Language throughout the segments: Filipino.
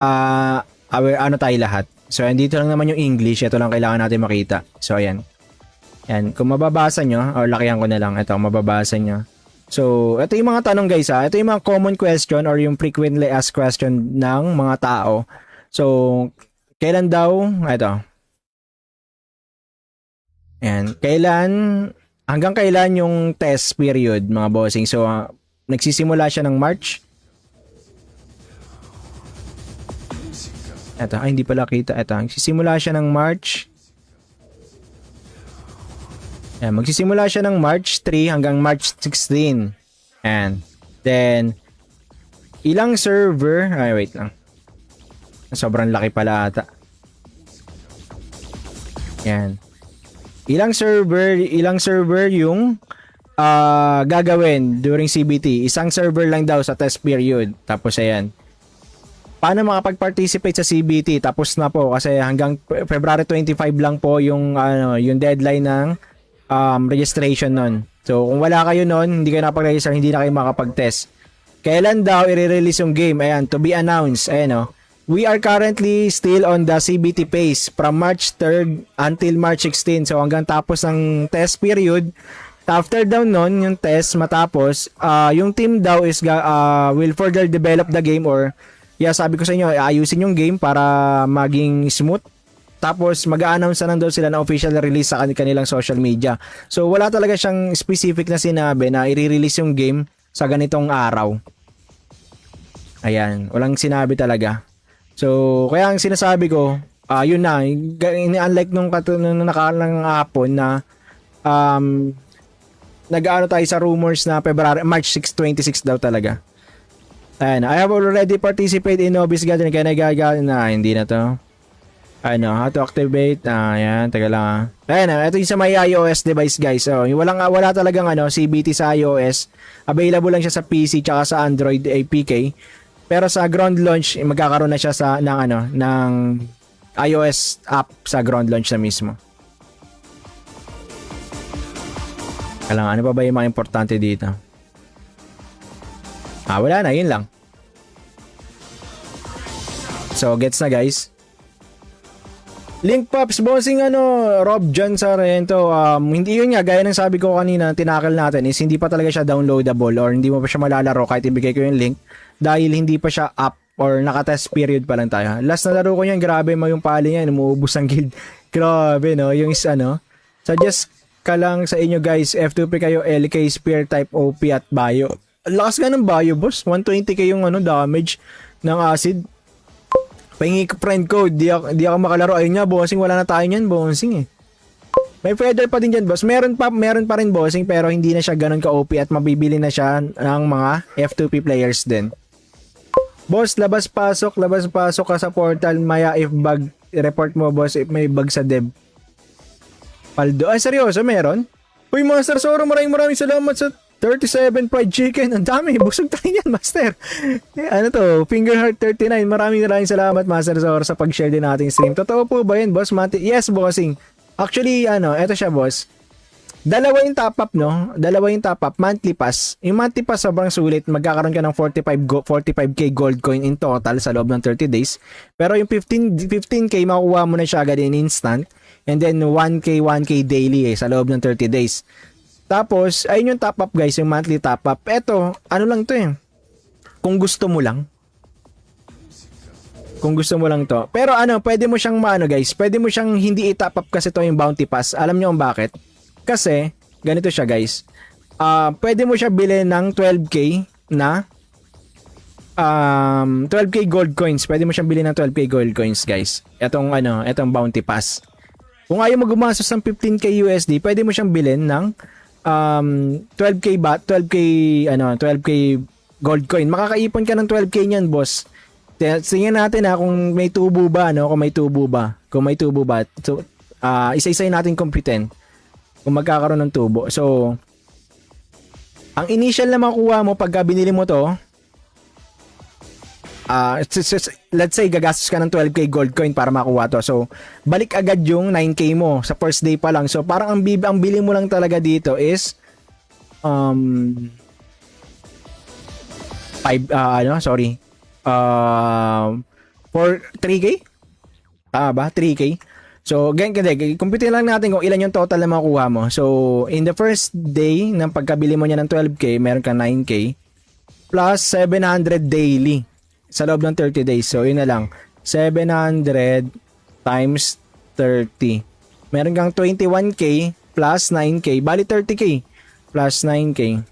ano tayo lahat. So, andito lang naman yung English. Ito lang kailangan natin makita. So, ayan. Yan. Kung mababasa nyo, or lakihan ko na lang. Ito, mababasa nyo. So, ito yung mga tanong guys ha. Ito yung mga common question or yung frequently asked question ng mga tao. So, kailan daw, ito. Ayan. Hanggang kailan yung test period mga bossing? So, nagsisimula siya ng March. Ito, hindi pala kita. Ito, nagsisimula siya ng March. Ayan, magsisimula siya ng March 3 hanggang March 16. And then, ilang server, ay wait lang. Sobrang laki pala ata. Ayan. Ilang server yung gagawin during CBT. Isang server lang daw sa test period. Tapos ayan. Paano makapag-participate sa CBT? Tapos na po kasi hanggang February 25 lang po yung yung deadline ng registration nun. So kung wala kayo nun, hindi kayo nakapag-register, hindi na kayo makapag-test. Kailan daw i-release yung game? Ayan, to be announced. Ayan o. We are currently still on the CBT phase from March 3rd until March 16. So hanggang tapos ng test period. After daw nun, yung test matapos, yung team daw is will further develop the game or sabi ko sa inyo, ayusin yung game para maging smooth. Tapos mag-a-announce na daw sila na official release sa kanilang social media. So wala talaga siyang specific na sinabi na i-release yung game sa ganitong araw. Ayan, walang sinabi talaga. So kaya ang sinasabi ko, yun na, unlike nung nakaraang hapon na nag-aano tayo sa rumors na March 6, 26 daw talaga. Ayan, I have already participated in Nobis Gathering. Kaya nagagawa na, hindi na to. How to activate. Ayan, taga lang. Ayan, ito yung sa may iOS device guys. So, wala talagang CBT sa iOS. Available lang siya sa PC tsaka sa Android APK. Pero sa ground launch, magkakaroon na siya ng iOS app sa ground launch na mismo. Kailangan, ano pa ba yung mga importante dito? Wala na, yun lang. So, gets na guys. Link Pops, bossing Rob John Sarento, hindi yun nga, gaya ng sabi ko kanina, tinakal natin is hindi pa talaga siya downloadable or hindi mo pa siya malalaro kahit ibigay ko yung link dahil hindi pa siya up or naka-test period pa lang tayo. Last na laro ko yan, grabe mo yung pali niya, umuubos ang guild. Grabe no, yung suggest ka lang sa inyo guys, F2P kayo, LK, Spear type, OP at Bio. Lakas nga ng Bio boss, 120k yung damage ng acid. Pahingi ko friend code, di ako makalaro. Ayun nga, bossing, wala na tayo niyan, bossing eh. May feather pa din dyan, boss. Meron pa rin bossing, pero hindi na siya ganun ka-OP at mabibili na siya ng mga F2P players din. Boss, labas-pasok ka sa portal, maya if bug, report mo, boss, if may bug sa dev. Paldo, seryoso, meron? Uy, Master Zoro, maraming salamat sa 37 fried chicken. Ang dami. Busog tayo yan, Master. Finger Heart 39. Maraming salamat, Master Zoro, sa pag-share din nating stream. Totoo po ba yun, boss? Yes, bossing. Actually, eto siya, boss. Dalawa yung top up, no? Dalawa yung top up. Monthly pass. Yung monthly pass sobrang sulit. Magkakaroon ka ng 45k gold coin in total sa loob ng 30 days. Pero yung 15k, makukuha mo na siya agad in instant. And then 1k daily sa loob ng 30 days. Tapos, ayun yung top up guys, yung monthly top up. Eto, lang to eh. Kung gusto mo lang. Kung gusto mo lang to. Pero pwede mo siyang guys, pwede mo siyang hindi i-top up kasi to yung bounty pass. Alam niyo kung bakit? Kasi, ganito siya guys. Pwede mo siya bilhin ng 12k na 12k gold coins. Pwede mo siyang bilhin ng 12k gold coins guys. Etong bounty pass. Kung ayaw mo gumastos ng 15k USD, pwede mo siyang bilhin ng 12k gold coin. Makakaipon ka ng 12k niyan, boss. Tingnan natin kung may tubo ba, Kung may tubo ba. So, isa-isay natin computin kung magkakaroon ng tubo. So, ang initial na makuha mo pagka binili mo to, let's say gagastos ka ng 12k gold coin para makuha to. So, balik agad yung 9k mo sa first day pa lang. So, parang ang bili mo lang talaga dito is 5 For 3K? Tama ba? 3K? So, compute lang natin kung ilan yung total na makukuha mo. So, in the first day ng pagkabili mo niya ng 12K, meron ka 9K plus 700 daily sa loob ng 30 days. So, yun na lang. 700 times 30. Meron kang 21K plus 9K. Bali 30K plus 9K.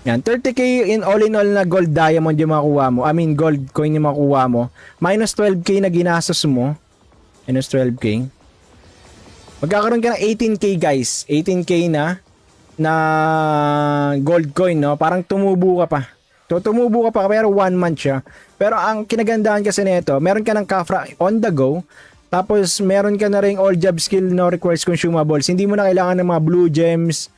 Yan, 30K in all na gold diamond yung makuha mo. I mean, gold coin yung makuha mo. Minus 12K na ginastos mo. Minus 12K. Magkakaroon ka ng 18K guys. 18K na gold coin, no? Parang tumubo ka pa. Tumubo ka pa pero 1 month siya. Pero ang kinagandahan kasi nito, meron ka ng Kafra on the go. Tapos meron ka na ring all job skill no requires consumables. Hindi mo na kailangan ng mga blue gems.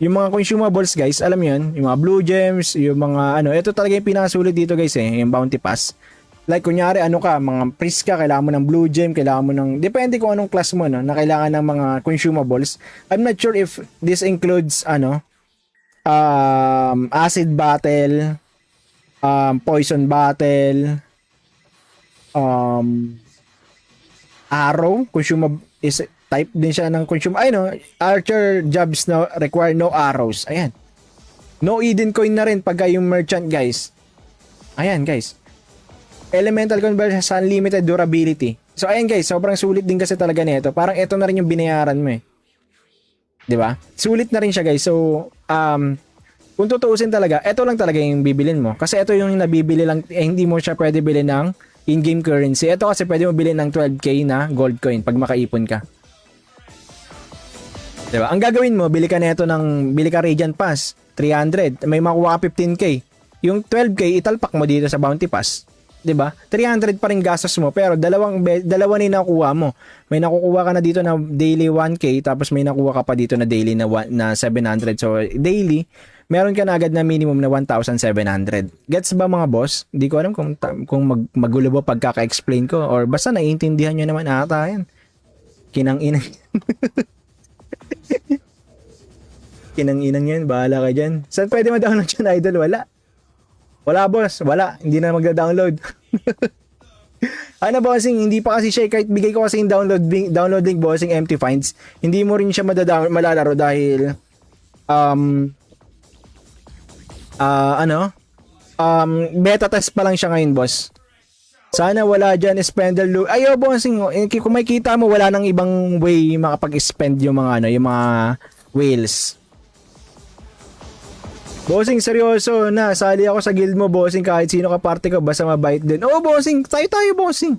Yung mga consumables guys, alam mo yun, yung mga blue gems, yung mga ito talaga yung pinakasulit dito guys yung bounty pass. Like kunyari mga priest ka, kailangan mo ng blue gem, kailangan mo ng, depende kung anong class mo, no, na kailangan ng mga consumables. I'm not sure if this includes acid battle, poison battle, arrow, consumable is type din siya ng archer jobs na require no arrows. Ayan. No Eden coin na rin pagka yung merchant guys. Ayan guys. Elemental conversion sa unlimited durability. So ayan guys, sobrang sulit din kasi talaga nito. Parang ito na rin yung binayaran mo eh. 'Di ba? Sulit na rin siya guys. So kung tutuusin talaga, ito lang talaga yung bibilin mo. Kasi ito yung nabibili lang, hindi mo siya pwede bilhin ng in-game currency. Ito kasi pwede mo bilhin ng 12K na gold coin pag makaipon ka. 'Di ba? Ang gagawin mo, bili ka Radiant Pass, 300, may makuha ka 15K. Yung 12K italpak mo dito sa Bounty Pass. 'Di ba? 300 pa rin gastos mo pero dalawa na nakuha mo. May nakukuha ka na dito na daily 1K tapos may nakuha ka pa dito na daily na 700. So daily, meron ka na agad na minimum na 1,700. Gets ba mga boss? Hindi ko alam kung magulo ba pagkaka-explain ko or basta naiintindihan nyo naman ata yan. Kinang-inang. Kinang-inang yan. Bahala ka dyan. Saan pwede ma-download yun, idol? Wala boss, wala. Hindi na magda-download. Bossing, hindi pa kasi siya kahit bigay ko kasi yung download link bossing empty finds. Hindi mo rin siya malalaro dahil beta test pa lang siya ngayon, boss. Sana wala dyan spender loot. Ayo bossing, kung makikita mo wala nang ibang way makapag-spend yung mga yung mga whales. Bossing, seryoso na. Sali ako sa guild mo, bossing. Kahit sino ka parte ko, basta mabait din. Oo, bossing. Tayo, bossing.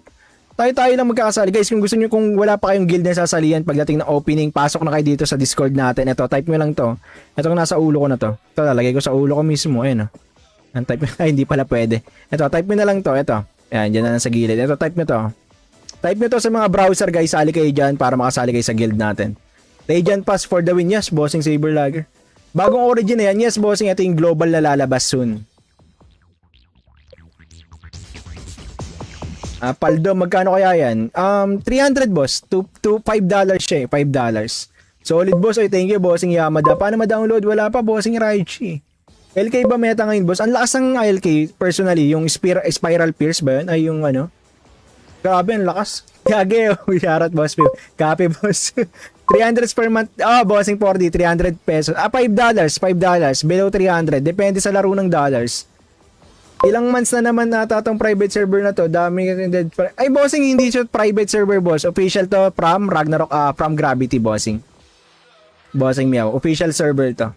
Tayo lang magkakasali. Guys, kung gusto nyo, kung wala pa kayong guild na sasalihan pagdating ng opening, pasok na kayo dito sa Discord natin. Ito, type nyo lang to. Ito nasa ulo ko na to. Ito, lalagay ko sa ulo ko mismo. Ayan, Ang type ay, hindi pala pwede. Ito, type nyo na lang to. Ito. Ayan, dyan na sa gilid. Ito, type nyo to. Type nyo to sa mga browser, guys. Sali kayo dyan para makasali kayo sa guild natin. Radiant Pass for the win. Yes, bossing Saber Lager. Bagong origin na yan. Yes, bossing. Ito yung global na lalabas soon. Paldo, magkano kaya yan? 300, boss. To $5 siya eh. $5. Solid, boss. Ay, thank you, bossing Yamada. Paano ma-download? Wala pa, bossing Raichi. LK ba meta ngayon, boss? Ang lakas ng LK, personally. Yung Spiral Pierce ba yun? Ay, yung Grabe, ang lakas. Kage, shoutout, boss. Copy, boss. 300 per month. Bossing 4D, 300 pesos. $5. Below 300. Depende sa laro ng dollars. Ilang months na naman nata tong private server na to. Dami ay, bossing, hindi siya private server, boss. Official to from Ragnarok, from Gravity, bossing. Bossing meow. Official server to.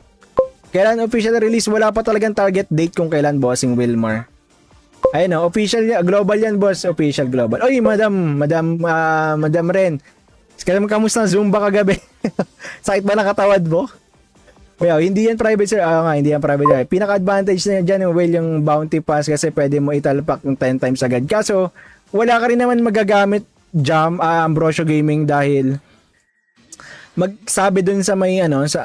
Kailan official release? Wala pa talagang target date kung kailan, bossing Wilmar. Ayun, official global yan, boss. Official global. Oy, madam Ren. Kamusta Zumba kagabi? Sakit ba ng katawad mo? Well, hindi yan private sir. Hindi yan private sir. Pinaka-advantage na dyan yung bounty pass kasi pwede mo italpak ng 10 times agad. Kaso, wala ka rin naman magagamit Ambrosio Gaming dahil magsabi dun sa may sa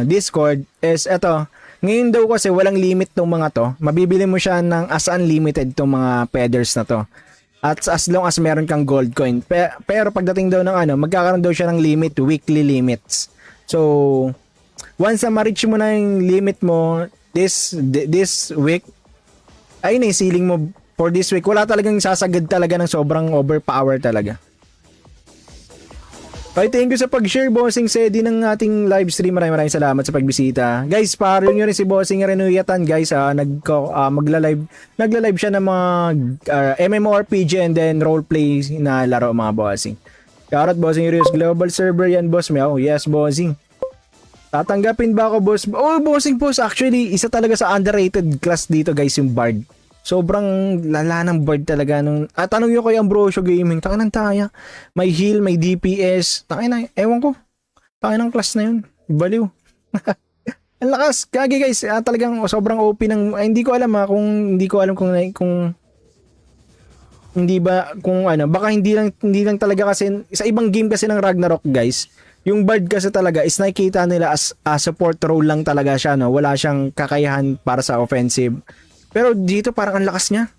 Discord is eto. Ngayon daw kasi walang limit tong mga to. Mabibili mo siya ng as unlimited tong mga feathers na to. At as long as meron kang gold coin. Pero pagdating daw ng magkakaroon daw siya ng limit, weekly limits. So, once na ma-reach mo na yung limit mo this week, ayun na yung ceiling mo for this week. Wala talagang sasagad talaga ng sobrang overpower talaga. Okay, thank you sa pag-share, Bossing Sedi, ng ating live stream. Maraming salamat sa pagbisita. Guys, paro nyo rin si Bossing Renuyatan, guys. Nagla-live siya ng mga MMORPG and then roleplay na laro, mga Bossing. Shoutout, Bossing Urius. Global server yan, boss. Meow. Yes, Bossing. Tatanggapin ba ako, boss? Oh, Bossing, boss. Actually, isa talaga sa underrated class dito, guys, yung Bard. Sobrang lala ng Bard talaga nung... tanong nyo kay Ambrosio Gaming, takinan tayo. May heal, may DPS. Takinan, ewan ko. Takinan class na yun. Baliw. Ang lakas. Kagi guys, talagang sobrang OP ng... hindi ko alam hindi ko alam kung hindi ba, kung ano, baka hindi lang talaga kasi, sa ibang game kasi ng Ragnarok guys, yung Bard kasi talaga is nakikita nila as support role lang talaga siya, no? Wala siyang kakayahan para sa offensive. Pero dito parang ang lakas niya.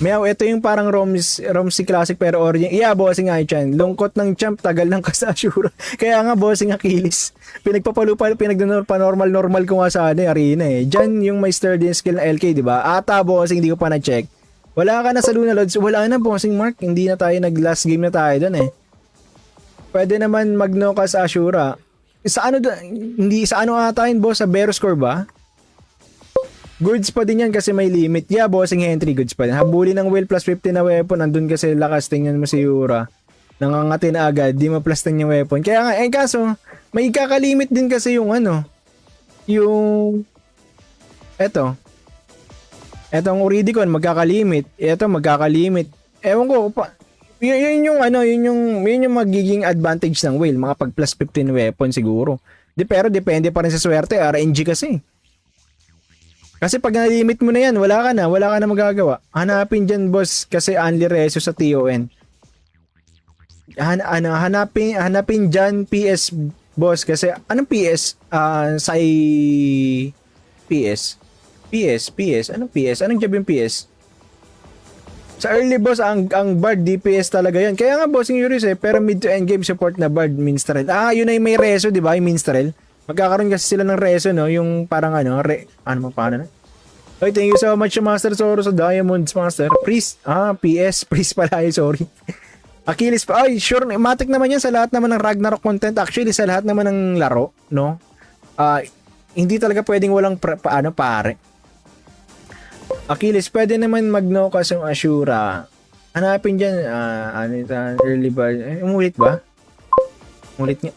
Meow, ito yung parang Romsey Classic pero origin. Yeah, Bossing Aichan. Lungkot ng champ, tagal ng kasasura. Kaya nga, Bossing Achilles. Pinagpanormal ko nga sa arena eh. Diyan yung may sturdy skill na LK, di ba? Ata, Bossing, hindi ko pa na-check. Wala ka na sa Luna Lords. Wala na, Bossing Mark. Hindi na tayo last game na tayo dun eh. Pwede naman magno ka sa Ashura. Sa ano, hindi sa ano ata yun, boss? Sa Beroscore ba? Goods pa din yan kasi may limit. Yeah, Bossing Entry, goods pa din. Habuli ng Will plus 50 na weapon. Andun kasi lakas. Tingnan mo si Yura. Nangangati na agad. Di ma-plus 10 yung weapon. Kaya nga, kaso, may kakalimit din kasi yung ano. Yung... Etong Uridicon, magkakalimit. Eto, magkakalimit. Ewan ko, yun yung magiging advantage ng Will. Mga pag plus 15 weapon siguro. Pero depende pa rin sa swerte. RNG kasi. Kasi pag na-limit mo na yan, wala ka na magagawa. Hanapin dyan, boss, kasi only reso sa TON. Hanapin dyan PS, boss, kasi anong PS? PS. Anong PS? Anong job yung PS? Sa early, boss, ang Bard, DPS talaga yan. Kaya nga, bossing Yurius pero mid to end game support na Bard, Minstrel. Yun ay may reso, di ba? Yung Minstrel. Magkakaroon kasi sila ng reso, no? Yung parang paano na? Okay, thank you so much, Master Zoro sa Diamonds, Master. Priest. PS. Priest pala, sorry. Achilles pa. Ay, sure. Matik naman yan sa lahat naman ng Ragnarok content. Actually, sa lahat naman ng laro, no? Hindi talaga pwedeng walang pare. Achilles, pwede naman mag-no-cast yung Ashura. Hanapin dyan, early bird. Umulit ba? Umulit nga.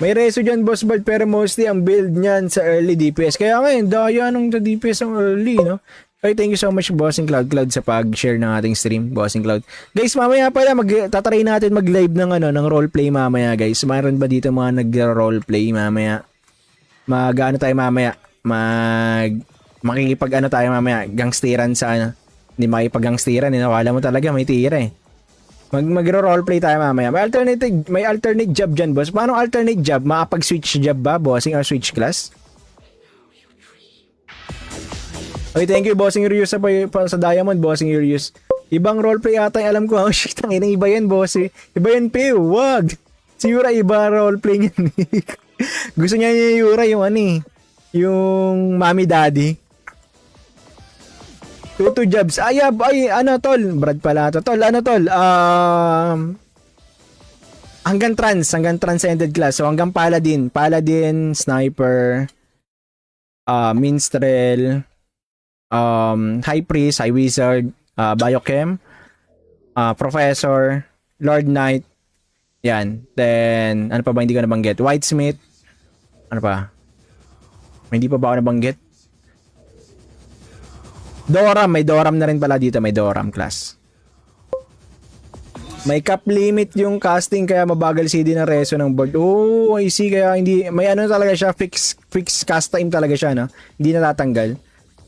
May reso dyan, Boss Bard, pero mostly ang build niyan sa early DPS. Kaya ngayon, daya nung sa DPS ang early, no? Okay, thank you so much, Bossing Cloud sa pag-share ng ating stream, Bossing Cloud. Guys, mamaya pala, tatry natin mag-live ng roleplay mamaya, guys. Mayroon ba dito mga nag-roleplay mamaya? Tayo mamaya? Makikipag tayo mamaya? Gangsteran sa Hindi makipag-gangsteran, Wala mo talaga, may tira eh. Magro-roleplay tayo mamaya. May alternate job dyan, boss. Paano alternate job? Makapag-switch job ba, Bossing, or switch class? Okay, thank you, Bossing Urius sa Diamond, Bossing Urius. Ibang roleplay ata yung alam ko. Oh, shit, ang iba yan, boss. Iba yan, Pew. Wag. Si Yura, iba roleplay niyan. Gusto niya yung Yura, yung Mommy Daddy. Two jobs. Tol. Brad pala to. Tol, tol? Hanggang transcended class. So, hanggang Paladin. Paladin, Sniper, Minstrel, High Priest, High Wizard, Biochem, Professor, Lord Knight. Yan. Then, ano pa ba hindi ko nabanggit? Whitesmith. Ano pa? Hindi pa ba ako nabanggit? Doram, may Doram na rin pala dito, may Doram class. May cap limit yung casting kaya mabagal CD ng reso ng board. Oh, I see, kaya hindi, may talaga siya, fix cast time talaga siya, no? Hindi natatanggal.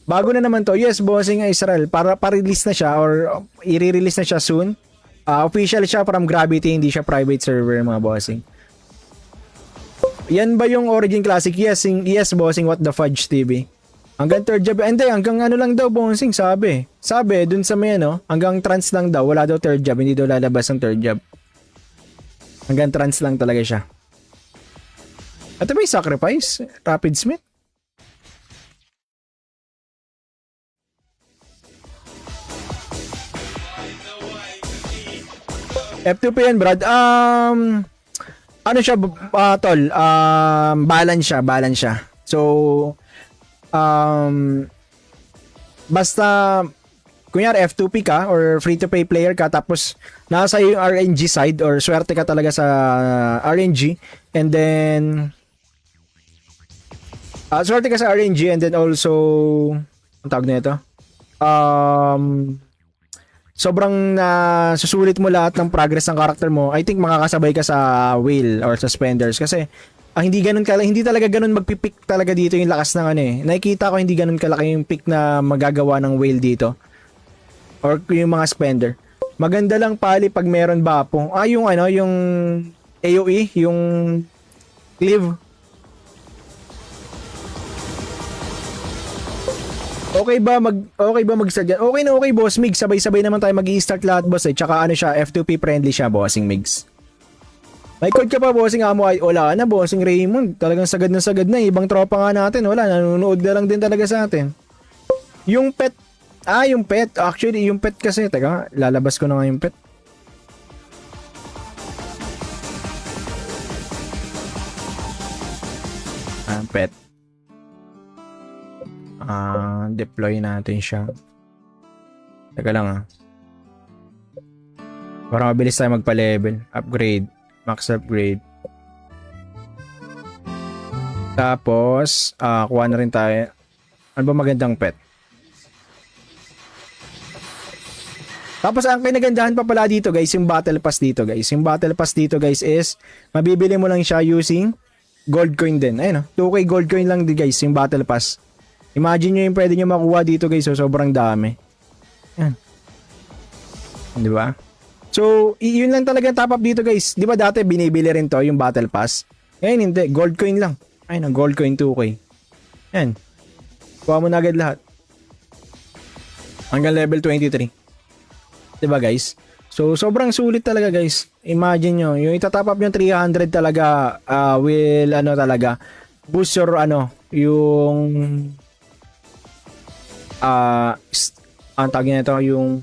Bago na naman to, yes, Bossing Israel, para pa-release na siya or i-release na siya soon. Official siya from Gravity, hindi siya private server, mga Bossing. Yan ba yung Origin Classic? Yes, Bossing, what the fudge TV. Hanggang third job. Hindi, hanggang lang daw, Bossing, sabi. Sabi, dun sa may hanggang trans lang daw. Wala daw third job. Hindi daw lalabas ang third job. Hanggang trans lang talaga siya. Ito ba yung sacrifice? Rapid Smith? F2P yan, Brad. Ano siya, tol? Balance siya. So, basta, kunyari F2P ka or free-to-play player ka, tapos nasa yung RNG side or swerte ka talaga sa RNG, and then, swerte ka sa RNG, and then also, ang tawag na ito? Sobrang susulit mo lahat ng progress ng character mo. I think makakasabay ka sa whale or sa spenders kasi hindi talaga ganun magpipick talaga dito yung lakas ng ano eh. Nakikita ko hindi ganun kalaki yung pick na magagawa ng whale dito or yung mga spender. Maganda lang pali pag meron bapo. Yung ano, yung AoE, yung cleave. Okay ba mag-start yan? Okay, boss Migs. Sabay-sabay naman tayo mag-i-start lahat, boss eh. Tsaka ano siya, F2P friendly siya, bossing Migs. May code ka pa, bossing Amo. Ay, wala na, bossing Raymond. Talagang sagad na. Ibang tropa nga natin, wala. Nanonood na lang din talaga sa atin. Yung pet. Yung pet. Actually, yung pet kasi. Teka, lalabas ko na nga yung pet. Pet. Deploy natin siya. Teka lang para mabilis tayo magpa-level. Upgrade. Max upgrade. Tapos, kuha na rin tayo. Ano ba magandang pet? Tapos, ang kinagandahan pa pala dito, guys, yung battle pass dito, guys. Yung battle pass dito, guys, is mabibili mo lang siya using gold coin din. Ayun, 2k gold coin lang din, guys, yung battle pass. Imagine nyo yung pwede nyo makuha dito, guys. So, sobrang dami. Yan. Di ba? So, yun lang talaga top up dito, guys. Di ba dati binibili rin to, yung battle pass? Ngayon, hindi. Gold coin lang. Ayun, gold coin 2k. Yan. Kuha mo na agad lahat. Hanggang level 23. Di ba, guys? So, sobrang sulit talaga, guys. Imagine nyo. Yung itatop up yung 300 talaga will, talaga, boost your, yung ang tawag nito yung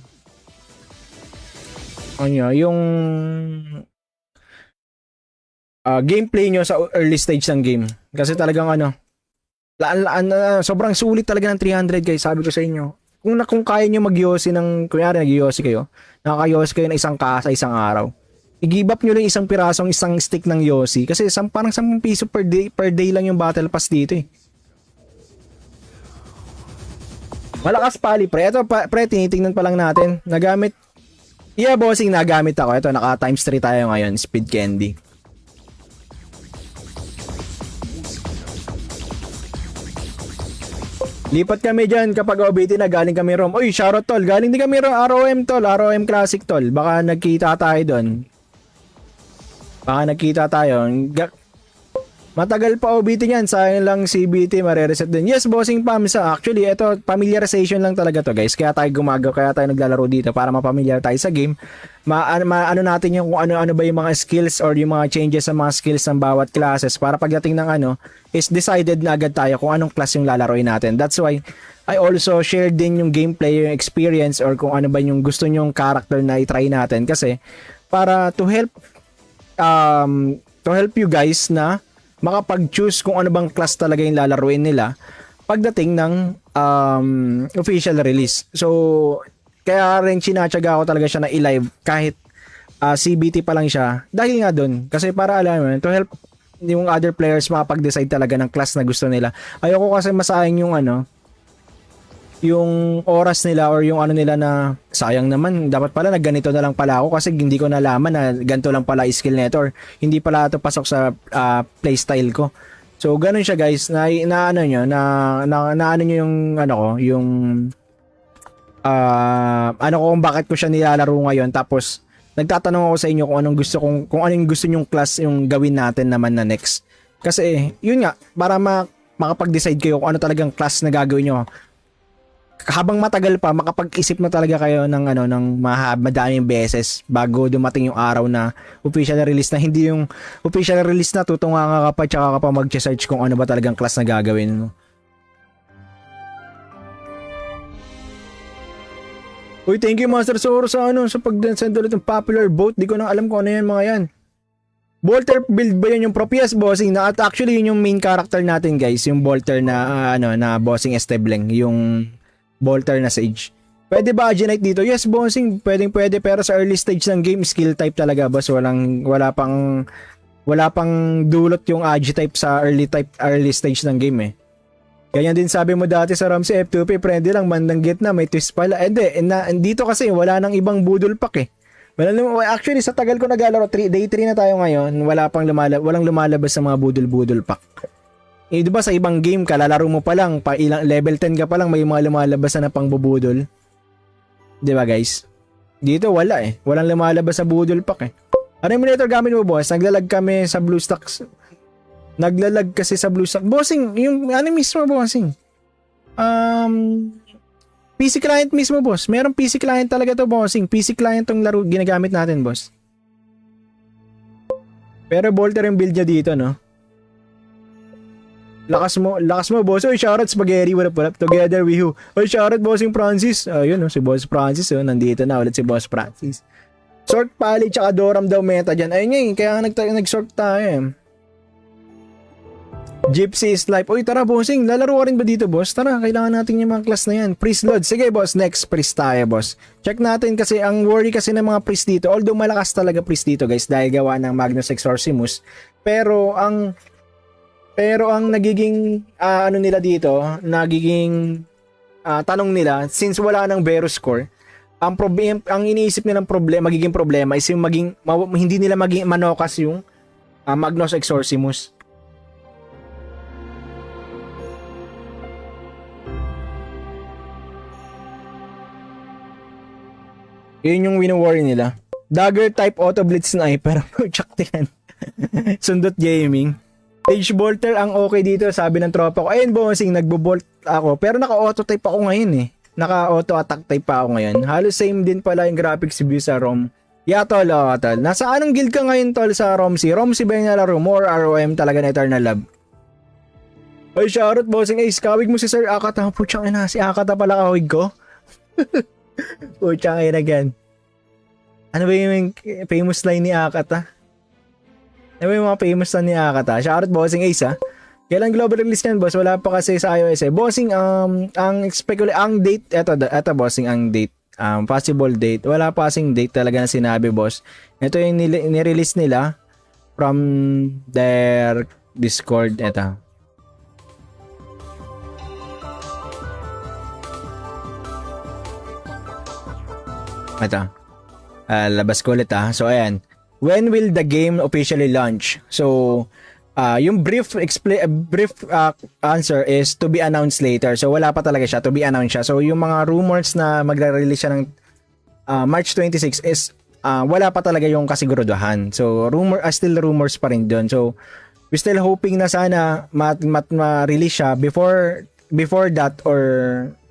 gameplay nyo sa early stage ng game kasi talagang sobrang sulit talaga ng 300, guys. Sabi ko sa inyo, kung kaya nyo mag-yosi ng, kunyari nag-yosi kayo, nakaka-yosi kayo ng isang sa isang araw, i-give up nyo lang isang isang stick ng yosi kasi parang 10 piso per day lang yung battle pass dito eh. Malakas pali, pre. Ito, pre, tinitingnan pa lang natin. Nagamit. Yeah, bossing, nagamit ako. Ito, naka times 3 tayo ngayon. Speed candy. Lipat kami dyan kapag OBT na galing kami ROM. Uy, shoutout tol. Galing din kami ROM tol. ROM Classic tol. Baka nagkita tayo doon. Matagal pa OBT niyan, sayang lang CBT, marereset din. Yes, bossing Pamsa. Actually, ito, familiarization lang talaga to, guys. Kaya tayo naglalaro dito para mapamilyar tayo sa game. Ano natin yung kung ano ba yung mga skills or yung mga changes sa mga skills ng bawat classes para pagdating ng is decided na agad tayo kung anong class yung lalaroin natin. That's why I also share din yung gameplay, yung experience or kung ano ba yung gusto nyong character na i-try natin kasi para to help you guys na makapag-choose kung ano bang class talaga yung lalaruin nila pagdating ng official release. So, kaya rin sinatsaga ko talaga siya na i-live kahit CBT pa lang siya dahil nga doon. Kasi para alam mo, to help yung other players makapag-decide talaga ng class na gusto nila. Ayoko kasi masayang yung oras nila or yung nila na sayang naman, dapat pala nagganito na lang pala ako kasi hindi ko nalaman na ganito lang pala skill nito or hindi pala ito pasok sa playstyle ko. So ganun siya, guys, na kung bakit ko siya nilalaro ngayon, tapos nagtatanong ako sa inyo kung anong gusto nyong class yung gawin natin naman na next. Kasi yun nga, para makapag-decide kayo kung ano talagang class na gagawin nyo. Habang matagal pa, makapag-isip na talaga kayo ng madaming beses bago dumating yung araw na official release, na hindi yung official release na tutunga ka pa tsaka ka pa mag-search kung ano ba talagang class na gagawin mo. Uy, thank you Master Zoro sa ano, sa pag-send ulit ng popular vote. Di ko na alam kung ano yan mga yan. Bolter build ba yun yung prop? Yes, bossing. At actually yun yung main character natin guys. Yung Bolter na ano na bossing Estebleng. Yung Bolter na Sage. Pwede ba Agenite dito? Yes, bossing. Pwedeng pwede. Pero sa early stage ng game, skill type talaga boss. Wala pang dulot yung Agi-type sa early stage ng game eh. Ganyan din sabi mo dati sa Ramsey F2P, friendly lang, bandang gitna, may twist pala. Hindi, dito kasi wala nang ibang budol pack eh. Actually, sa tagal ko naglalaro, day 3 na tayo ngayon, walang lumalabas sa mga budol-budol pack. Eh, di ba sa ibang game, kalalaro mo pa lang, level 10 ka pa lang, may mga lumalabas na pang bubudol. Di ba guys? Dito wala eh. Walang lumalabas sa budol pack eh. Ano emulator gamit mo boss? Naglalag kami sa BlueStacks. Naglalag kasi sa BlueStacks. Bossing, yung ano mismo bossing? PC client mismo boss. Merong PC client talaga to bossing. PC client tong laro ginagamit natin boss. Pero Bolter yung build niya dito no. Lakas mo boss. Oy, shoutout Spaghetti. What up? Together we who. Oy, shoutout bossing Francis. Ayun no, si Boss Francis nandito na ulit si Boss Francis. Sort Pali tsaka Doram daw meta dyan. Ayun nga kaya nag-sort tayo eh. Gypsy is life. Uy, tara bossing. Lalaro ka rin ba dito boss? Tara, kailangan natin yung mga class na yan. Priest Lord. Sige boss, next priest tayo boss. Check natin kasi ang worry kasi ng mga priest dito. Although malakas talaga priest dito guys dahil gawa ng Magnus Exorcimus. Pero ang nagiging ano nila dito, nagiging tanong nila since wala nang Vero score. Ang iniisip nilang magiging problema is yung hindi nila manokas yung Magnus Exorcimus. Yun yung wino-worry nila. Dagger type auto blitz sniper. Check din. Sundot gaming. Page bolter ang okay dito sabi ng tropa ko. Ayun bossing nagbo-bolt ako pero naka-auto type ako ngayon eh. Naka-auto attack type pa ako ngayon. Halos same din pala yung graphics view sa ROM. Yeah tol, tol. Nasa anong guild ka ngayon tol sa ROMC? ROMC ba yung nalaro mo or ROM talaga na Eternal Love? Ay shoutout bossing. Ay kawig mo si Sir Akata. Putsang ina si Akata pala kawig ko. Putsang ina gan. Ano ba yung famous line ni Akata? Ano ba yung mga famous line ni Akata? Shoutout bossing Ace ha. Kailan global release yan boss? Wala pa kasi sa iOS eh. Bossing ang date eto bossing ang date. Possible date. Wala pa kasing date talaga na sinabi boss. Ito yung ni-release nila from their Discord eto. Ito. Labas ko ulit ha. So ayan. When will the game officially launch? So yung brief answer is to be announced later. So wala pa talaga siya, to be announced siya. So yung mga rumors na magre-release siya ng March 26 is wala pa talaga yung kasiguruduhan. So still rumors pa rin doon. So we still hoping na sana ma-release siya before that or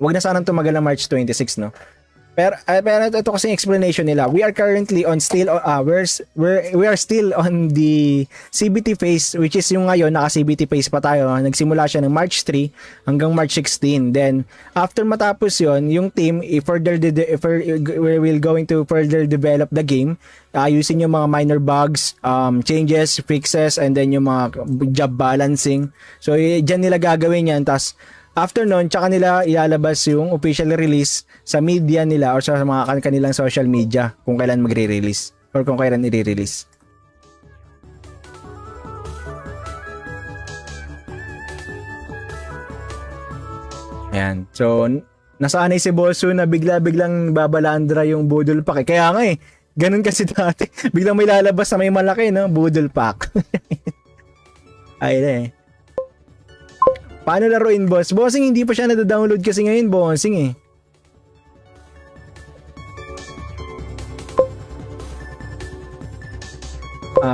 wag na sanang tumagal ng March 26 no. Pero ito kasi explanation nila. We are currently on still we are still on the CBT phase which is yung ngayon naka CBT phase pa tayo. Nagsimula siya ng March 3 hanggang March 16. Then after matapos yon, yung team we will going to further develop the game using yung mga minor bugs, changes, fixes and then yung mga job balancing. So diyan nila gagawin yan tas after nun, tsaka nila ilalabas yung official release sa media nila or sa mga kanilang social media kung kailan magre-release or kung kailan i-release. Ayan. So, nasanay si Bosso na bigla-biglang babalandra yung Budol Pack. Kaya nga ganun kasi dati. Biglang may lalabas na may malaki, no? Budol Pack. Ayun Paano laruin boss? Bossing hindi pa siya nada-download kasi ngayon bossing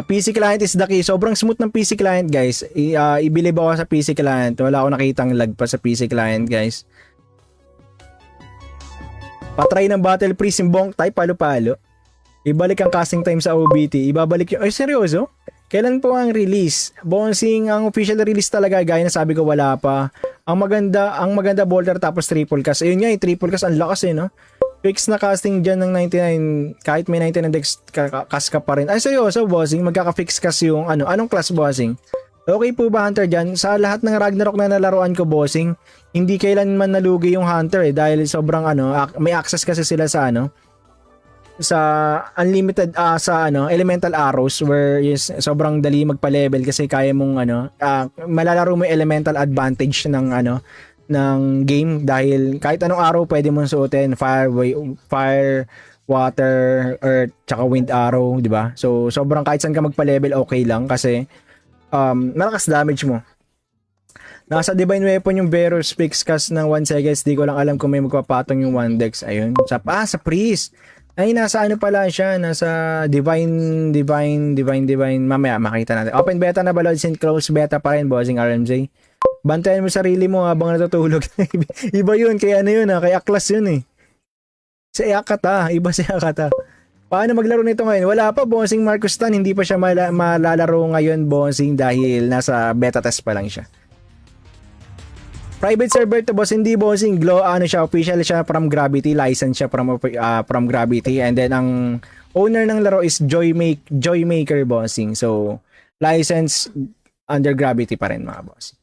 PC client is the key. Sobrang smooth ng PC client guys. I-believe ako sa PC client. Wala ako nakitang lag pa sa PC client guys. Patry ng battle pre simbong type palo-palo. Ibalik ang casting time sa OBT. Ibabalik yung... Ay seryoso? Kailan po ang release? Bossing, ang official release talaga, gaya na sabi ko wala pa. Ang maganda bolter tapos triple cast. Ayun nga, triple cast ang lakas no? Fix na casting dyan ng 99, kahit may 99 dex, cast ka pa rin. Ay, seryoso, bossing, magkaka-fix cast yung anong class, bossing? Okay po ba, Hunter, dyan? Sa lahat ng Ragnarok na nalaruan ko, bossing, hindi kailanman nalugi yung Hunter dahil sobrang may access kasi sila sa sa unlimited, sa elemental arrows where is sobrang dali magpa-level kasi kaya mong malalaro mo yung elemental advantage ng ng game dahil kahit anong arrow pwede mong suotin, fire, water, earth, tsaka wind arrow, di ba? So sobrang kahit saan ka magpa-level okay lang kasi malakas damage mo. Nasa Divine Weapon yung Bearer's Fix cast ng 1 seconds, di ko lang alam kung may magpapatong yung 1 dex. Ayun, sa Priest. Ay, nasa pala siya, nasa Divine, mamaya makita natin. Open beta na ba, Lord? Close beta pa rin, bossing RMJ. Bantayan mo sarili mo habang natutulog. Iba yun, kaya kay Aklas yun eh. Si Akata, iba si Akata. Paano maglaro nito ngayon? Wala pa, bossing Marcus Tan, hindi pa siya malalaro ngayon, bossing, dahil nasa beta test pa lang siya. Private server to, boss, hindi, bossing. Official siya from Gravity, license siya from Gravity, and then ang owner ng laro is Joymaker, bossing. So, license under Gravity pa rin, mga bossing.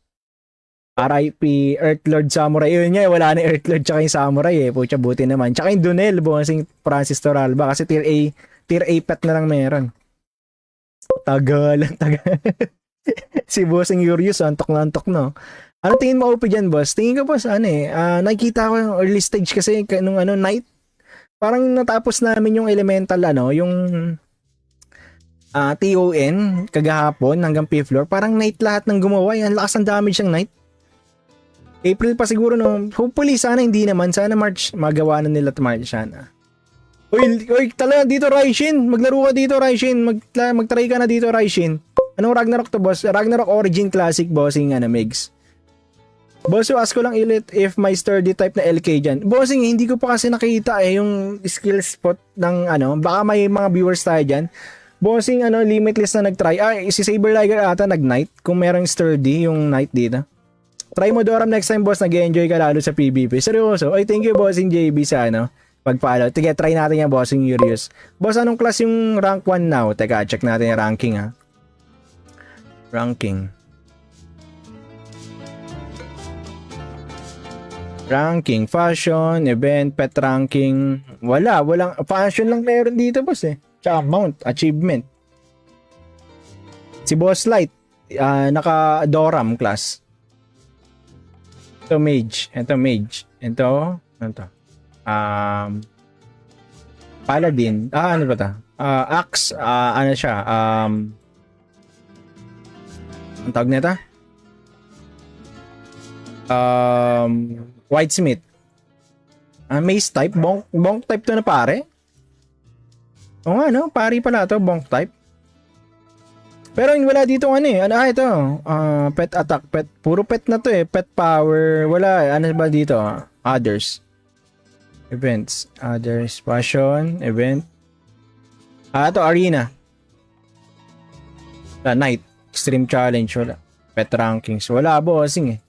RIP Earthlord Samurai. Yun niya, wala na Earthlord tsaka yung Samurai Pucha, buti naman. Tsaka yung Dunel, bossing Francis Toralba kasi tier A pet na lang meron. Tagal. Si bossing Urius, antok na antok, no? Ano tingin mo OP dyan, boss? Tingin ko, boss, nakikita ko yung early stage kasi nung night. Parang natapos namin yung elemental, yung TON kagahapon hanggang 5th floor. Parang night lahat ng gumawa. Ang lakas ng damage ng night. April pa siguro, no? Hopefully, sana hindi naman. Sana March, magawa na nila March sana. Uy, talaga dito, Raishin. Maglaro ka dito, Raishin. Mag-try ka na dito, Raishin. Anong Ragnarok to, boss? Ragnarok Origin Classic, bossing, Megs. Boss, ask ko lang ilit if may sturdy type na LK dyan. Bossing, hindi ko pa kasi nakita yung skill spot ng baka may mga viewers tayo dyan. Bossing, limitless na nag-try. Si Saber Liger ata nag-night. Kung merong sturdy yung night dito. Try mo Doram next time, boss. Nag-enjoy ka lalo sa PvP. Seryoso. Ay, thank you, bossing JB sa pag-follow. Tige, try natin yung bossing Urius. Boss, anong class yung rank 1 now? Teka, check natin yung ranking, Ranking. Ranking, fashion, event, pet ranking. Walang. Fashion lang meron dito, boss Tsaka mount, achievement. Si Boss Light, naka-Doram class. Ito mage. Ito. Paladin. Ano ba ta? Axe. Ano siya? Ang tawag nito? Whitesmith. Mace type. Bonk type to na pare. O nga, no? Pari pala to. Bonk type. Pero wala dito ito. Pet attack, puro pet na to pet power, wala ano ba dito? Others. Events, others, passion, event. Ito arena. Night, extreme challenge, wala. Pet rankings, wala bossing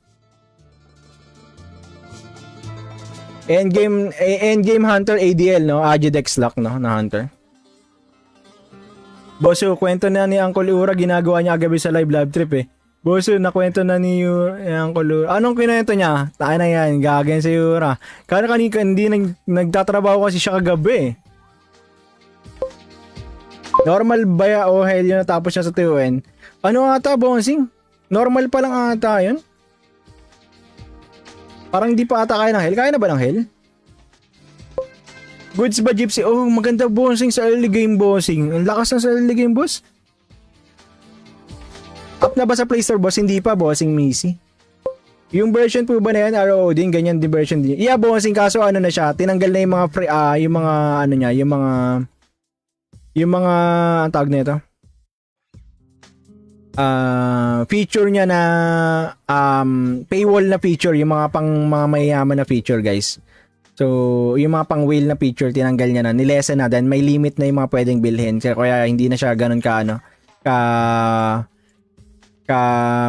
Endgame Hunter ADL, no? Agidex lock, no? Na Hunter. Boso, kwento na ni Uncle Ura, ginagawa niya agabi sa live trip Boso, nakwento na ni Uncle Ura. Anong kinento niya? Tayo na yan, gagawin si Ura. Kanina hindi nagtatrabaho kasi siya kagabi Normal ba o hell yun natapos siya sa TUN? Ano ata, bossing? Normal pa lang ata yun? Parang di pa ata kaya ng hell. Kaya na ba ng hell? Goods ba, Gypsy? Oh, maganda bossing sa early game, bossing. Ang lakas na sa early game, boss. Up na ba sa Play Store, boss? Hindi pa, bossing Missy. Yung version po ba na yan, RO din, ganyan din version din. Yeah, bossing, kaso na siya, tinanggal na yung mga yung mga ang tawag nito. Feature niya na paywall na feature, yung mga mga mayayaman na feature, guys. So, yung mga pang whale na feature, tinanggal niya na, nilesen na, then may limit na yung mga pwedeng bilhin. Kaya hindi na siya ganun ka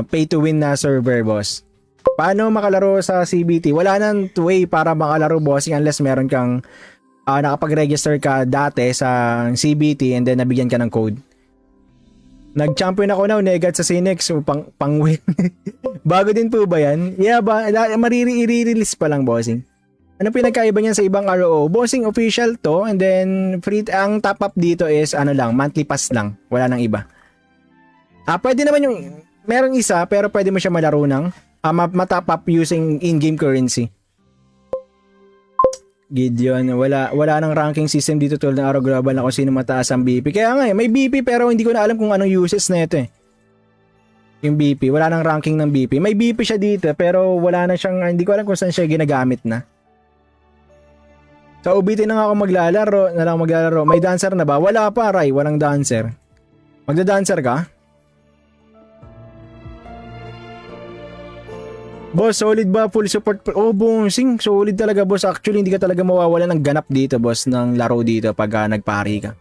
pay to win na server, boss. Paano makalaro sa CBT? Wala nang way para makalaro, bossing, unless meron kang nakapag-register ka dati sa CBT and then nabigyan ka ng code. Nag-champion ako na Negat sa Cinex pang-win. Bago din po ba yan? Yeah ba? I-release pa lang, bossing. Ano pinagkaiba niyan sa ibang RO? Bossing, official to and then free. Ang top up dito is ano lang, monthly pass lang. Wala nang iba. Pwede naman yung merong isa pero pwede mo siya malaro ng matop up using in-game currency. Gideon, wala nang ranking system dito tulad ng Araw Global na kung sino mataas ang BP. Kaya nga may BP pero hindi ko na alam kung anong uses na ito eh. Yung BP, wala nang ranking ng BP. May BP siya dito pero wala na siyang, hindi ko alam kung saan siya ginagamit na. Sa OBT na nga ako maglalaro. May dancer na ba? Wala pa, Ray, walang dancer. Magda-dancer ka? Boss, solid ba? Full support? Oh, bossing. Solid talaga, boss. Actually, hindi ka talaga mawawala ng ganap dito, boss, ng laro dito pag nagpari ka.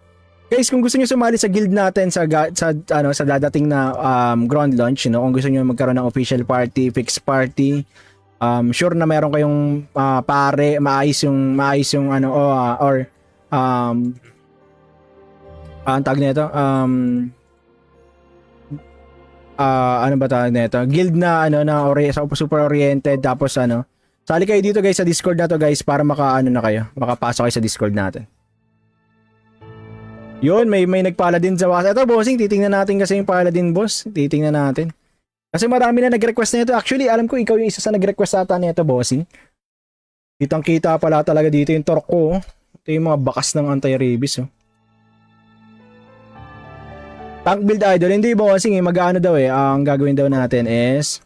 Guys, kung gusto niyo sumali sa guild natin sa dadating na ground launch, kung gusto niyo magkaroon ng official party, fixed party, sure na meron kayong pare, maayos yung ang tag nito, ano ba tawag nito? Guild na super oriented, tapos sali kayo dito guys sa Discord na to guys para makapasok kayo sa Discord natin. Yun, may nagpala din sa WhatsApp. Ito bossing, titingnan natin kasi yung pala din, boss. Titingnan natin. Kasi marami na nag-request nito. Actually, alam ko ikaw yung isa sa nag-request ata nito, bossing. Kitang-kita pala talaga dito yung torque ko. Ito yung mga bakas ng anti-rabies, oh. Tank build idol, hindi bossing eh, mag-ano daw eh, ang gagawin daw natin is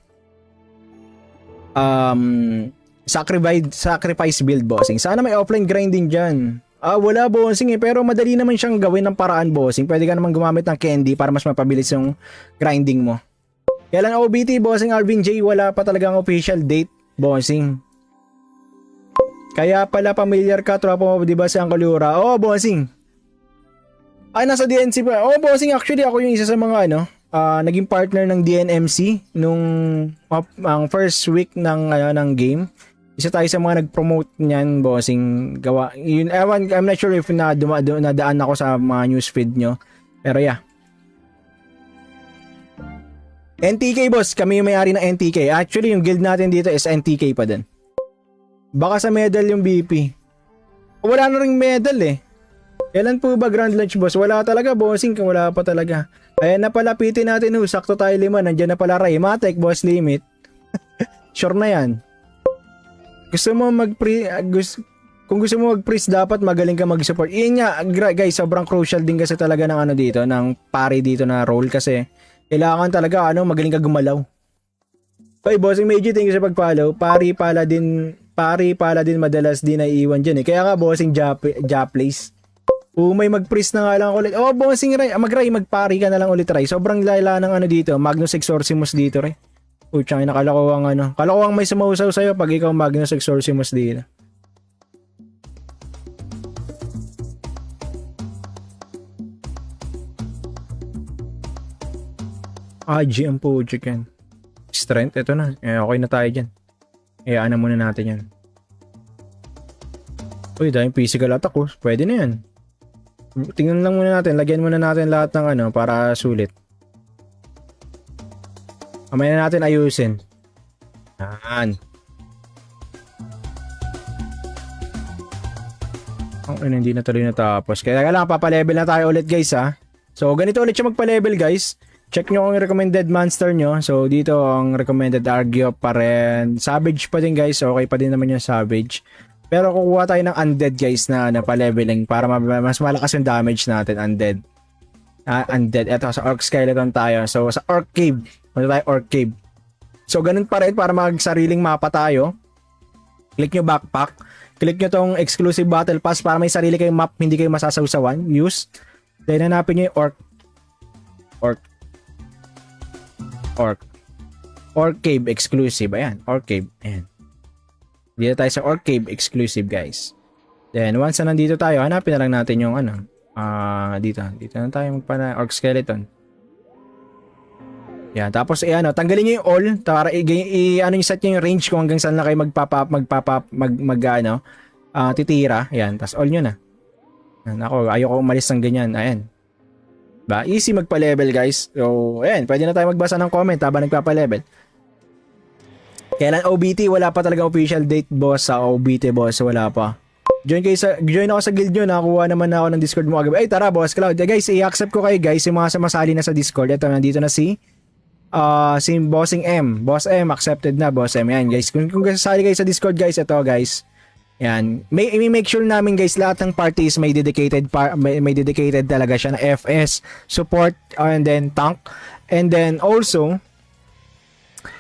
sacrifice build, bossing. Sana may offline grinding dyan. Wala, bossing eh, pero madali naman siyang gawin ng paraan, bossing. Pwede ka naman gumamit ng candy para mas mapabilis yung grinding mo. Kailan OBT, bossing Alvin J, wala pa talagang official date, bossing. Kaya pala familiar ka, tropa mo, di ba si Uncle Yura? Oh, bossing. Nasa DNC pa. Oh, bossing, actually ako yung isa sa mga naging partner ng DNMC nung ang first week ng game. Isa tayo sa mga nag-promote niyan, bossing. I'm not sure if nadaan ako sa mga newsfeed nyo. Pero yeah. NTK, boss. Kami yung may-ari ng NTK. Actually, yung guild natin dito is NTK pa din. Baka sa medal yung BP. Wala na ring medal eh. Kailan po ba Grand Launch, boss? Wala talaga, bossing. Wala pa talaga. Ayan na pala, pitin natin. Sakto tayo 5. Nandiyan na pala Ray. Matek, boss limit. Sure na yan. Kung gusto mo mag-freeze, dapat magaling ka mag-support. Iyan nga, guys, sobrang crucial din kasi talaga ng dito, ng pari dito na role kasi kailangan talaga magaling ka gumalaw. Okay, bossing Meiji, thank you sa pag-follow. Pari pala din madalas din naiiwan dyan eh. Kaya nga, bossing Japlace. May mag-freeze na nga lang ulit. Oh, bossing Ray, magpari ka na lang ulit, Ray. Sobrang lala ng dito, Magnus Exorcimus dito, Ray. Putsang ina, kalakawang may sumausaw sa'yo pag ikaw Magnus Exorcimus dito. GM po, chicken. Strength, ito na. Okay na tayo dyan. Hayaan na muna natin yan. Uy, dahil physical attack ko. Pwede na yan. Tingnan lang muna natin. Lagyan muna natin lahat ng para sulit. Kamay na natin ayusin. Yan. Hindi na tuloy natapos. Kaya lang, papalevel na tayo ulit, guys, ha. So, ganito ulit siya magpa-level, guys. Check nyo kung yung recommended monster nyo. So, dito ang recommended Argyop pa rin. Savage pa din, guys. Okay pa din naman yung Savage. Pero kukuha tayo ng Undead, guys, na pa-leveling para mas malakas yung damage natin. Undead. Undead. Eto, sa Orc Skeleton tayo. So, sa Orc Cave. Punta tayo Orc Cave. So, ganun pa rin para mag-sariling mapa tayo. Click nyo backpack. Click nyo tong exclusive battle pass para may sarili kayong map. Hindi kayo masasawsawan. Use. Then, hanapin nyo yung Orc Cave exclusive. Ayan. Orc Cave. Ayan. Dito tayo sa Orc Cave exclusive, guys. Then, once na nandito tayo, hanapin na lang natin yung dito. Dito na tayo Orc Skeleton. Yan. Tapos, tanggalin nyo yung all para yung set nyo yung range kung hanggang saan na kayo titira. Ayan, tas all nyo na. Ako, ayoko umalis ng ganyan. Ayan. Ba, easy magpa-level guys. So, ayan, pwede na tayo magbasa ng comment habang nagpapa-level. Kailan OBT? Wala pa talaga official date, boss. Sa OBT, boss, wala pa. Join ako sa guild nyo. Nakakuha naman ako ng Discord mo kagabi. Ay, tara, boss Cloud. Guys, i-accept ko kayo, guys. Yung mga sumasali na sa Discord. Ito, nandito na si Bossing M. Boss M, accepted na, Boss M. Yan, guys. Kung sasali kayo sa Discord, guys, ito, guys. Yan. May make sure namin, guys, lahat ng parties may dedicated talaga siya na FS, support, and then tank. And then also,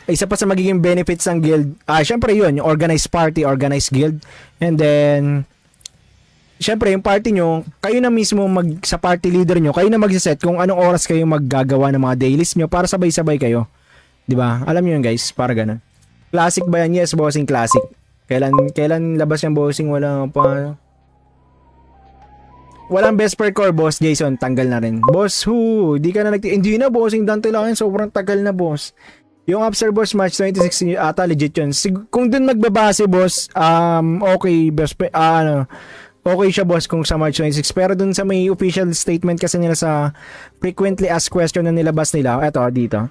isa pa sa magiging benefits ng guild, syempre yun, yung organized party, organized guild. And then, syempre yung party nyo, kayo na mismo sa party leader nyo, kayo na magsiset kung anong oras kayo maggagawa ng mga dailies nyo para sabay-sabay kayo. 'Di ba? Alam niyo yun, guys, para ganun. Classic ba yan? Yes, bossing, classic. Kailan labas yung bossing? Wala pa. Walang best per core, boss Jason, tanggal na rin. Boss who? Hindi ka na hindi na bossing Dante lang, sobrang tagal na, boss. Yung after boss match 26 ata legit yun. Kung dun magbabase, boss, okay, best okay siya, boss, kung sa March 26. Pero dun sa may official statement kasi nila sa frequently asked question na nilabas nila, eto, dito.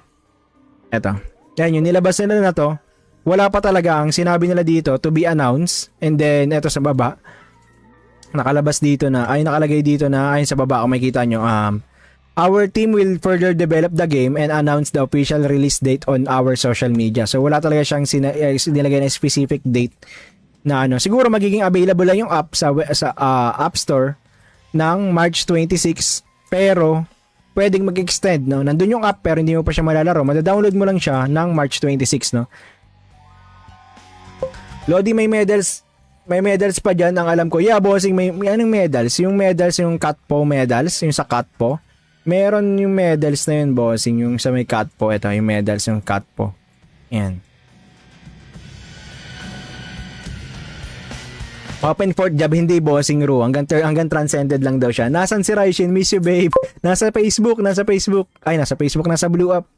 Eto. Yan, yung nilabas nila na to, wala pa talaga. Ang sinabi nila dito, to be announced. And then, eto sa baba, nakalabas dito na, nakalagay dito na, ayun sa baba, kung makikita nyo, our team will further develop the game and announce the official release date on our social media. So, wala talaga siyang nilagay na specific date na siguro magiging available lang yung app sa App Store ng March 26, pero pwedeng mag-extend, no? Nandun yung app pero hindi mo pa siya malalaro. Mada-download mo lang siya ng March 26, no? Lodi, may medals pa dyan, ang alam ko. Yeah, bossing, may anong medals? Yung medals, yung Katpo medals, yung sa Katpo. Meron yung medals na yun, bossing, yung sa may Katpo. Ito, yung medals, yung Katpo. Yan. Open Fort job, hindi, bossing Ru. Hanggang transcended lang daw siya. Nasaan si Raishin? Miss you, babe. Nasa Facebook. Ay, nasa Facebook, nasa Blue Up.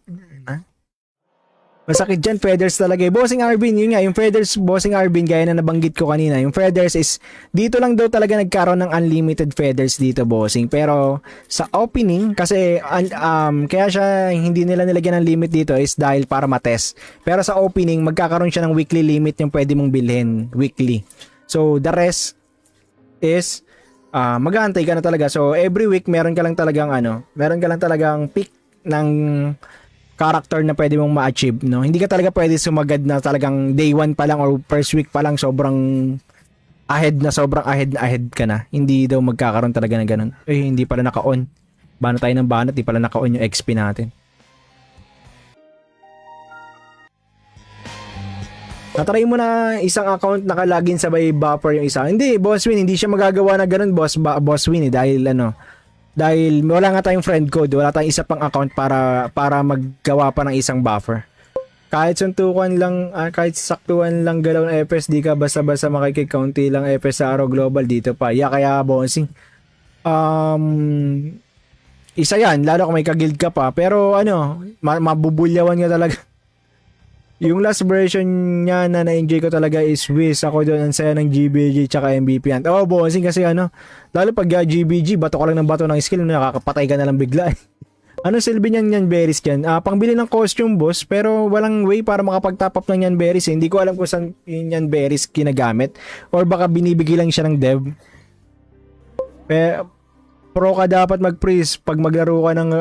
Masakit dyan, feathers talaga. Bossing Arvin, yun nga, yung feathers, bossing Arvin, gaya na nabanggit ko kanina, yung feathers is, dito lang daw talaga nagkaroon ng unlimited feathers dito, bossing. Pero, sa opening, kasi, kaya siya, hindi nila nilagyan ng limit dito is dahil para matest. Pero sa opening, magkakaroon siya ng weekly limit yung pwede mong bilhin, weekly. So, the rest is, mag-aantay ka na talaga. So, every week, meron ka lang talagang pick ng character na pwede mong ma-achieve, no? Hindi ka talaga pwede sumagad na talagang day 1 pa lang or first week pa lang sobrang ahead ka na. Hindi daw magkakaroon talaga ng ganun. Hindi pala naka-on. Banat tayo ng banat, di pala naka-on yung XP natin. Natry mo na isang account nakalagin sabay buffer yung isa. Hindi, Boss Win, hindi siya magagawa na ganun, Boss Win, dahil wala nga tayong friend code, wala tayong isa pang account para maggawa pa ng isang buffer. Kahit suntukan lang, kahit saktuan lang galaw ng FPS, di ka basta-basta makikikaunti lang FPS sa araw global dito pa. Kaya bossing. Isa yan, lalo kung may kaguild ka pa. Pero mabubulyawan ka talaga. Yung last version niya na na-enjoy ko talaga is Wiz. Ako doon ang saya ng GBG tsaka MVP. Bossing kasi lalo pag GBG, bato ka lang ng bato ng skill, nakakapatay ka na lang bigla. Ano silbi niyan yan berries dyan? Pangbili ng costume, boss, pero walang way para makapag-top up ng yan berries. Hindi ko alam kung saan yan berries kinagamit. Or baka binibigay lang siya ng dev. Pro ka dapat mag-freeze pag maglaro ka ng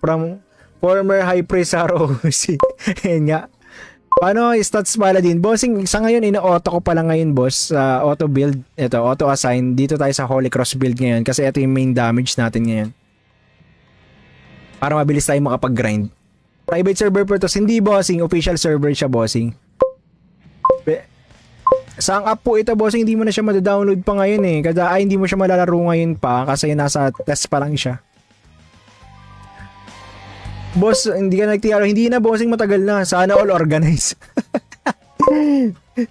from former high priest ROC. Yan nga. Paano stats paladin? Bossing, sa ngayon, ina-auto ko pa lang ngayon, boss. Auto build. Ito, auto assign. Dito tayo sa Holy Cross build ngayon kasi ito yung main damage natin ngayon. Para mabilis tayo makapag-grind. Private server per to. Hindi, bossing. Official server siya, bossing. Sa ang app po ito, bossing, hindi mo na siya madadownload pa ngayon eh. Kada hindi mo siya malalaro ngayon pa kasi nasa test pa lang siya. Boss, hindi ka nagtiyaro. Hindi na, bossing, matagal na. Sana all organize.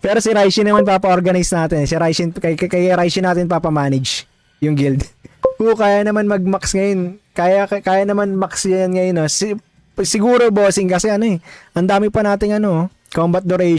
Pero si Raishin naman papa-organize natin. Si Raishin, kay Raishin natin papa-manage yung guild. Kaya naman mag-max ngayon. Kaya naman max yan ngayon. Siguro, bossing, kasi ang dami pa nating combat duration.